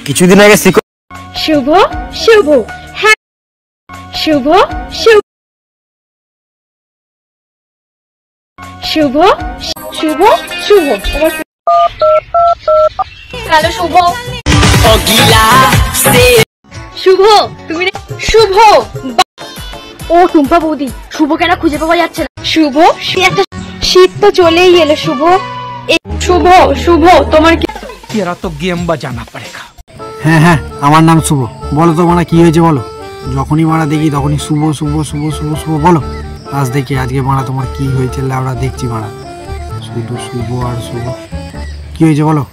কিছুদিন আগে শুভ শুভ হ্যাঁ শুভ শুভ শুভ শুভ শুভ হ্যালো শুভ শুভ তুমি শুভ ও টুম্পা বৌদি শুভ কেন খুঁজে পাওয়া যাচ্ছে না শুভ একটা শীত তো চলেই এলো শুভ শুভ শুভ তোমার কি तेरा तो गेम बजाना पड़ेगा। হ্যাঁ হ্যাঁ আমার নাম শুভ। বলো তো মারা কি হয়েছে বলো। যখনই মারা দেখি তখনই শুভ শুভ শুভ শুভ শুভ বলো। আজ দেখি আজকে মারা তোমার কি হয়েছে আমরা দেখছি মারা শুধু শুভ আর শুভ। কি হয়েছে বলো।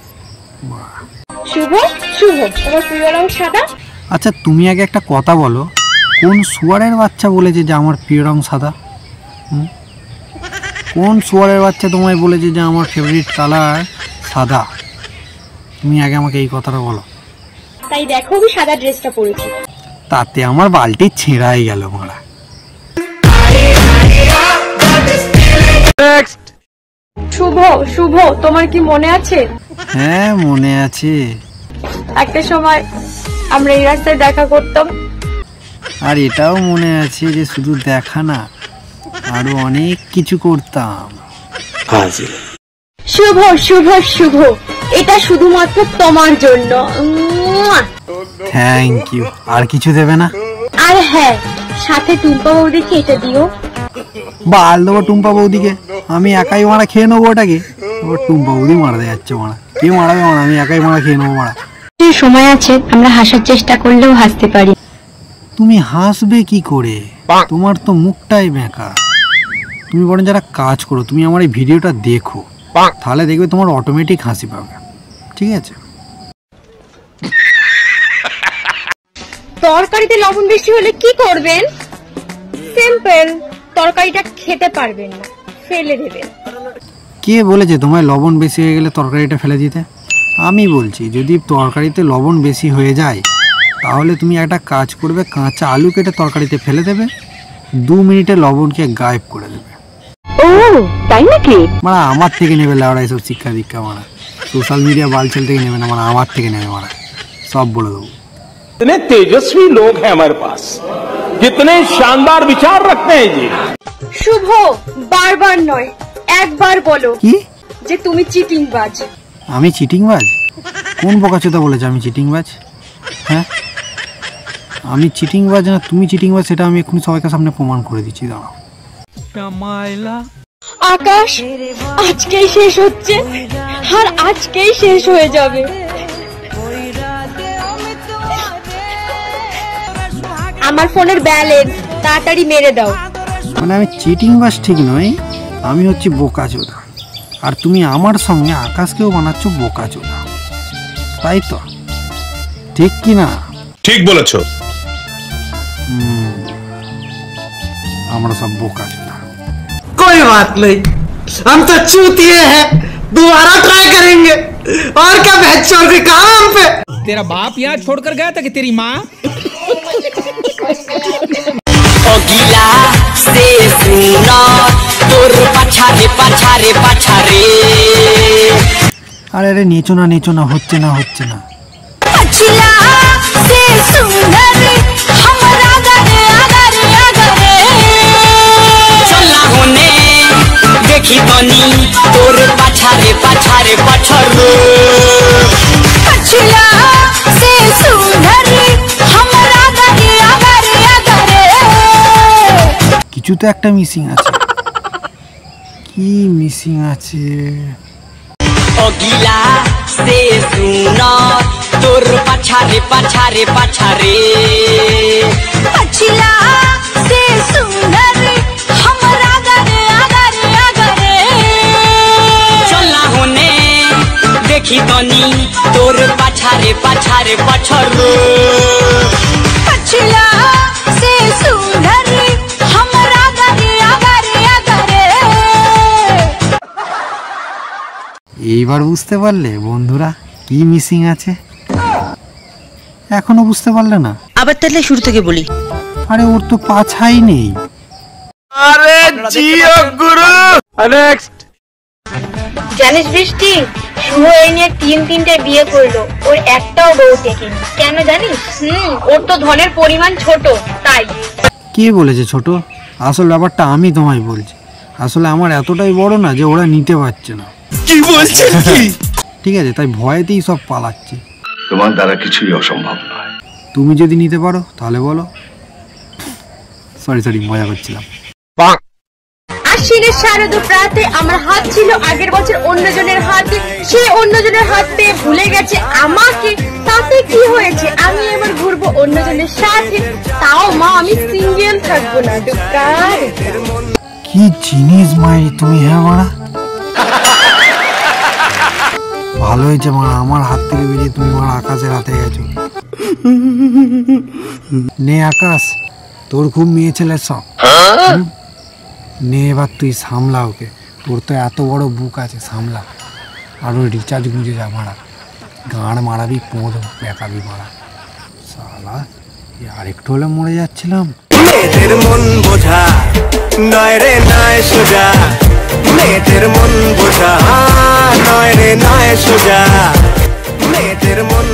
শুভ শুভ তোমার প্রিয় রং সাদা। আচ্ছা তুমি আগে একটা কথা বলো, কোন শুয়ারের বাচ্চা বলেছে যে আমার প্রিয় রং সাদা? কোন শুয়ারের বাচ্চা তোমায় বলেছে যে আমার ফেভারিট কালার সাদা? তুমি আগে আমাকে এই কথাটা বলো। তাই দেখো আমি সাদা ড্রেসটা পরেছি, তাতে আমার বালতি ছেঁড়াই গেল মারা। শুভ শুভ তোমার কি মনে আছে? হ্যাঁ মনে আছে। একটা সময় আমরা এই রাস্তায় দেখা করতাম। আর এটাও মনে আছে যে শুধু দেখা না আরো অনেক কিছু করতাম। শুভ শুভ শুভ এটা শুধুমাত্র তোমার জন্য। Thank you. আর কিছু দেবে না? আর হ্যাঁ সাথে টুম্পা বৌদিকে এটা দিও। বাল দেবো টুম্পা বৌদিকে? আমি একাই মারা খেয়ে নেবো ওটাকে। টুম্পা বৌদি মারাতে যাচ্ছে মারা। কে মারাবে মারা? আমি একাই মারা খেয়ে নেবো মারা। সময় আছে আমরা হাসার চেষ্টা করলেও হাসতে পারি। তুমি হাসবে কি করে? তোমার তো মুখটাই বেঁকা। তুমি বরং যারা কাজ করো তুমি আমার এই ভিডিওটা দেখো, তাহলে দেখবে তোমার অটোমেটিক হাসি পাবে। ঠিক আছে? তরকারিতে লবণ বেশি হলে কি করবেন? সিম্পল, তরকারিটা খেতে পারবেন না, ফেলে দেবেন। কে বলেছে তোমায় লবণ বেশি হয়ে গেলে তরকারিটা ফেলে দিতে? আমি বলছি যদি তরকারিতে লবণ বেশি হয়ে যায় তাহলে তুমি একটা কাজ করবে, কাঁচা আলু কেটে তরকারিতে ফেলে দেবে, 2 মিনিটে লবণকে গায়েব করে দেবে। ও তাই নাকি? মানে আমার থেকে নেবে লাউড়া এসব শিক্ষা দীক্ষা মারা। সোশ্যাল মিডিয়া বালছেল থেকে নেবে না, মানে আমার থেকে নেবে মারা। সব বলে দেবো। कितने तेजस्वी लोग हैं हमारे पास, कितने शानदार विचार रखते हैं जी। শুভ বারবার নয় একবার বলো কি যে তুমি চিটিংবাজ। আমি চিটিংবাজ? কোন বোকাচোদা বলেছে আমি চিটিংবাজ? হ্যাঁ আমি চিটিংবাজ না তুমি চিটিংবাজ সেটা আমি এক্ষুনি সবাইকে সামনে প্রমাণ করে দিচ্ছি। দাঁড়াও। আকাশ আজকেই শেষ হচ্ছে আর আজকেই শেষ হয়ে যাবে। আমার ফোনের ব্যালেন্স তাড়াতাড়ি মেরে দাও। মানে আমি চিটিংবাজ ঠিক নয়, আমি হচ্ছি বোকাচোদা। আর তুমি আমার সঙ্গে আকাশকেও বানাচ্ছ বোকাচোদা, তাই তো? ঠিক কি না? ঠিক বলেছো। আমরা সব বোকাচোদা। कोई बात नहीं, हम तो चूतिए हैं, दोबारा ट्राई करेंगे। और क्या बहचोद के काम हम पे। तेरा बाप यहाँ छोड़कर गया था कि तेरी माँ? আরে আরে নেচো না নেচো না, হচ্ছে না হচ্ছে না। देखी बनी तोर पछारे पछारे पछरो पछला से सुंदरी हमरा गरे अगरे अगरे। কিছু তো একটা মিসিং আছে। কি মিসিং আছে? अगिला से सुना तोर पछारे पछारे पछारे पछला से सुंदरी हमरा गरे अगरे अगरे। चला होने देखी बनी तोर पछारे पछारे पछरो पछला से सुंदरी हमरा गरे अगरे अगरे। এইবার বুঝতে পারলে বন্ধুরা কি মিসিং আছে? এখনো বুঝতে পারলে না? আবার তাহলে শুরু থেকে বলি। আরে ওর তো পাছাই নেই। अरे जियो गुरु। नेक्स्ट। জানিস বৃষ্টি, শুভ এই নিয়ে তিনটে বিয়ে করলো, ওর একটাও বউ দেখেনি। কেন জানিস? ওর তো ধনের পরিমাণ ছোট, তাই। কে বলেছে ছোট? আসল ব্যাপারটা আমি তোমায় বলছি। আসলে আমার এতটাই বড় না যে ওরা নিতে পারছে না। কি বলছেন কি? ঠিক আছে, তাই ভয়েতেই সব পালাচ্ছে। তোমার দ্বারা কিছুই অসম্ভব নয়। তুমি যদি নিতে পারো তাহলে বলো। সরি মজা করছিলাম। আশ্বিনের শারদ প্রাতে আমার হাত ছিল আগের বছর অন্যজনের হাতে, সে অন্যজনের হাত পেয়ে ভুলে গেছে আমাকে। তাতে কি হয়েছে, আমি এবার ঘুরবো অন্যজনের সাথে, তাও মা আমি সিঙ্গেল থাকবো না। কি জিনিস মাই তুমি! হ্যাঁ মারা, ভালো হয়েছে মারা, আমার হাত থেকে বেরিয়ে তুমি মারা আকাশের হাতে গেছো। নে আকাশ, তোর খুব মেয়ে ছেলের শখ। নে এবার তুই সামলা ওকে, তোর তো এত বড় বুক আছে, সামলা। আরো রিচার্জ গুঁজে যা মারা, গাঁড় মারাবি, পোঁদ পেঁকাবি মারা। শালা আরেকটু হলে মরে যাচ্ছিলাম। মেয়েদের মন বোঝা নয় রে নয় সোজা, মেয়েদের মন বোঝা নয় রে নয় সোজা, মেয়েদের মন